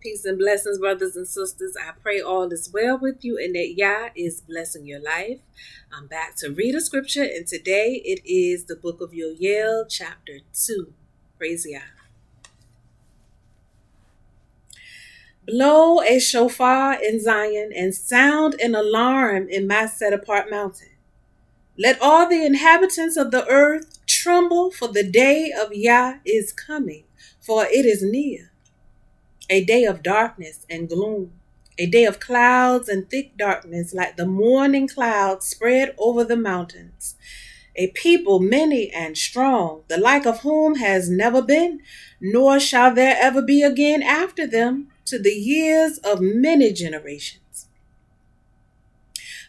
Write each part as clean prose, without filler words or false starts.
Peace and blessings, brothers and sisters. I pray all is well with you and that Yah is blessing your life. I'm back to read a scripture, and today it is the book of Yoel, chapter 2. Praise Yah. Blow a shofar in Zion and sound an alarm in my set apart mountain. Let all the inhabitants of the earth tremble, for the day of Yah is coming, for it is near. A day of darkness and gloom, a day of clouds and thick darkness, like the morning clouds spread over the mountains. A people many and strong, the like of whom has never been, nor shall there ever be again after them, to the years of many generations.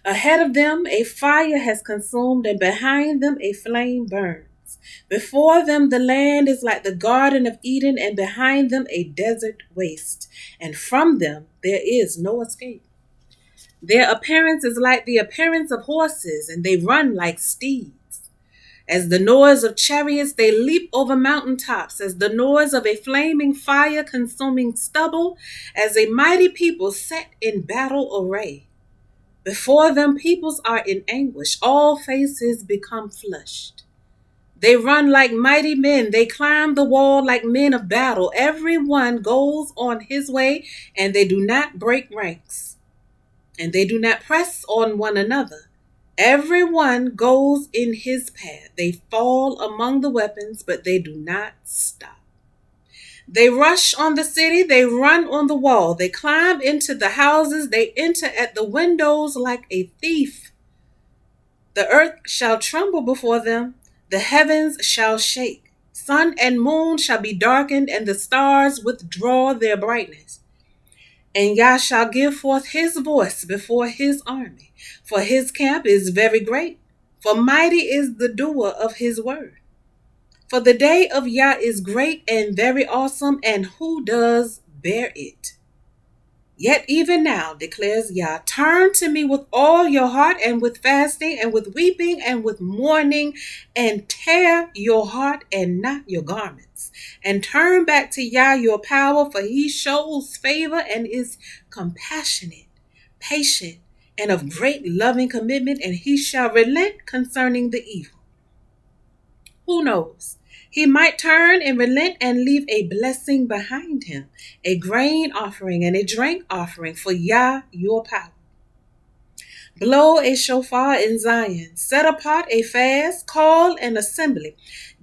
Ahead of them a fire has consumed, and behind them a flame burns. Before them the land is like the Garden of Eden, and behind them a desert waste, and from them there is no escape. Their appearance is like the appearance of horses, and they run like steeds. As the noise of chariots, they leap over mountaintops, as the noise of a flaming fire consuming stubble, as a mighty people set in battle array. Before them peoples are in anguish, all faces become flushed. They run like mighty men, they climb the wall like men of battle. Every one goes on his way, and they do not break ranks, and they do not press on one another. Every one goes in his path. They fall among the weapons, but they do not stop. They rush on the city, they run on the wall, they climb into the houses, they enter at the windows like a thief. The earth shall tremble before them, the heavens shall shake. Sun and moon shall be darkened, and the stars withdraw their brightness. And Yah shall give forth his voice before his army, for his camp is very great, for mighty is the doer of his word. For the day of Yah is great and very awesome, and who does bear it? Yet even now, declares Yah, turn to me with all your heart, and with fasting, and with weeping, and with mourning, and tear your heart and not your garments. And turn back to Yah your power, for he shows favor and is compassionate, patient, and of great loving commitment, and he shall relent concerning the evil. Who knows? He might turn and relent and leave a blessing behind him, a grain offering and a drink offering for Yah your power. Blow a shofar in Zion, set apart a fast, call an assembly.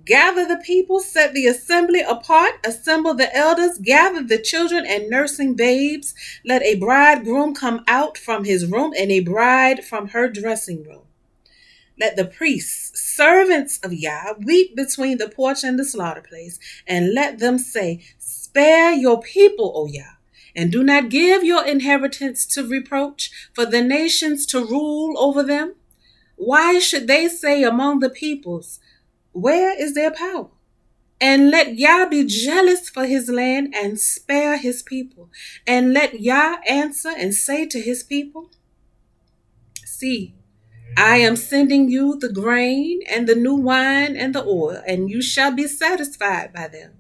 Gather the people, set the assembly apart, assemble the elders, gather the children and nursing babes. Let a bridegroom come out from his room and a bride from her dressing room. Let the priests, servants of Yah, weep between the porch and the slaughter place, and let them say, spare your people, O Yah, and do not give your inheritance to reproach, for the nations to rule over them. Why should they say among the peoples, where is their power? And let Yah be jealous for his land and spare his people. And let Yah answer and say to his people, see, I am sending you the grain and the new wine and the oil, and you shall be satisfied by them.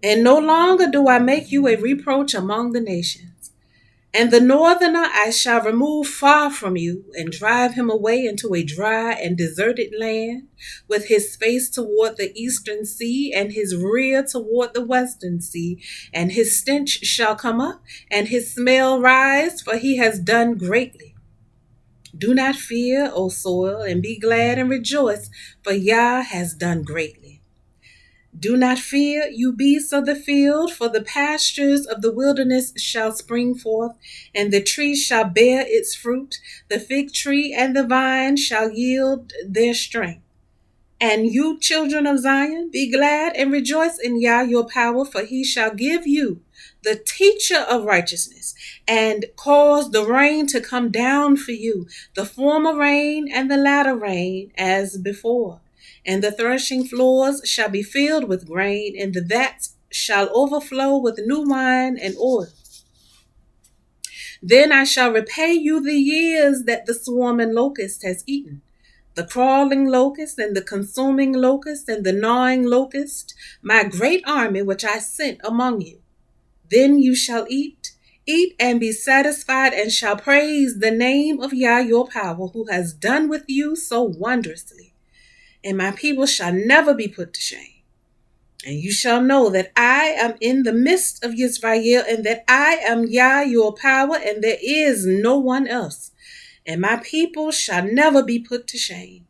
And no longer do I make you a reproach among the nations. And the northerner I shall remove far from you, and drive him away into a dry and deserted land, with his face toward the eastern sea, and his rear toward the western sea. And his stench shall come up, and his smell rise, for he has done greatly. Do not fear, O soil, and be glad and rejoice, for Yah has done greatly. Do not fear, you beasts of the field, for the pastures of the wilderness shall spring forth, and the tree shall bear its fruit. The fig tree and the vine shall yield their strength. And you, children of Zion, be glad and rejoice in Yah your power, for he shall give you the teacher of righteousness, and cause the rain to come down for you, the former rain and the latter rain as before. And the threshing floors shall be filled with grain, and the vats shall overflow with new wine and oil. Then I shall repay you the years that the swarming locust has eaten, the crawling locust and the consuming locust and the gnawing locust, my great army which I sent among you. Then you shall eat and be satisfied, and shall praise the name of Yah your power, who has done with you so wondrously. And my people shall never be put to shame. And you shall know that I am in the midst of Yisrael, and that I am Yah your power, and there is no one else. And my people shall never be put to shame.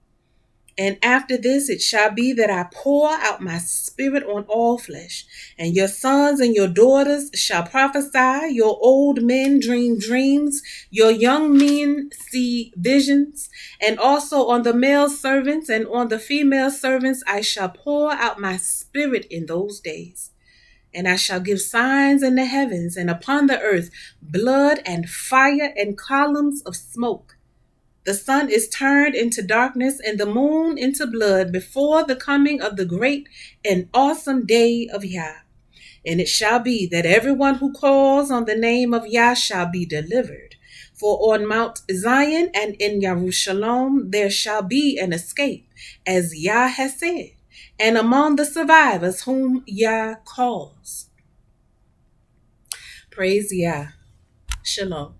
And after this it shall be that I pour out my spirit on all flesh, and your sons and your daughters shall prophesy, your old men dream dreams, your young men see visions, and also on the male servants and on the female servants I shall pour out my spirit in those days. And I shall give signs in the heavens and upon the earth, blood and fire and columns of smoke. The sun is turned into darkness and the moon into blood before the coming of the great and awesome day of Yah. And it shall be that everyone who calls on the name of Yah shall be delivered. For on Mount Zion and in Jerusalem there shall be an escape, as Yah has said, and among the survivors whom Yah calls. Praise Yah. Shalom.